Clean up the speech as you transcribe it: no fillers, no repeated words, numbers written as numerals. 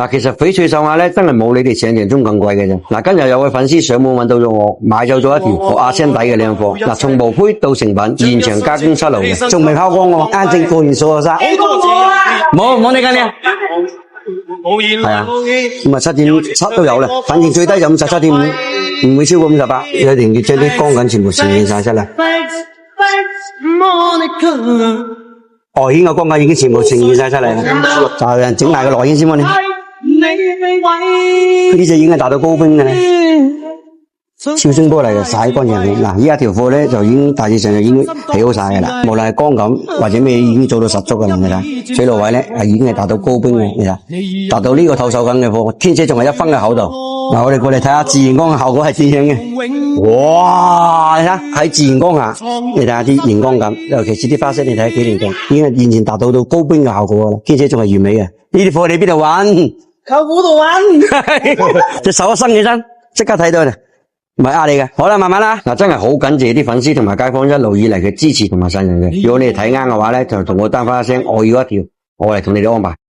嗱，其實翡翠手鐲咧真係冇你哋想象中咁貴嘅啫。嗱，今日有位粉絲上門揾到咗我，買走咗一條和阿仙底嘅靚貨。嗱，從無胚到成品，現場加工出爐嘅，仲未拋光喎，啱正過完數就晒。冇你講咩？係啊，咁啊7.7都有啦，反正最低就57.5，唔會超過58，一定要將啲光感全部呈現晒出嚟。外顯嘅光感已經全部呈現晒出嚟啦，就係整埋個內顯先喎你。呢隻已經係達到高冰嘅啦，超聲波嚟嘅，洗乾淨嘅。嗱，依家條貨咧就已經大致上就已經起好晒嘅啦，無論係光感或者咩已經做到十足嘅啦，你睇水路位咧係已經係達到高冰嘅，你睇達到呢個透手感嘅貨，兼且仲係1分嘅厚度。嗱，我哋過嚟睇下自然光嘅效果係點樣嘅。哇，你睇喺自然光下，你睇下啲熒光感，尤其是啲花色，你睇下幾靚嘅，已經係完全達到高冰嘅效果啦，兼且仲係完美嘅。呢啲貨你邊度揾？舅父度揾，隻手一伸起身，即刻睇到啦，唔係呃你嘅。好啦，慢慢啦。嗱，真係好感謝啲粉絲同埋街坊一路以嚟嘅支持同埋信任嘅。如果你哋睇啱嘅話咧，就同我單翻一聲，我要一條，我嚟同你哋安排。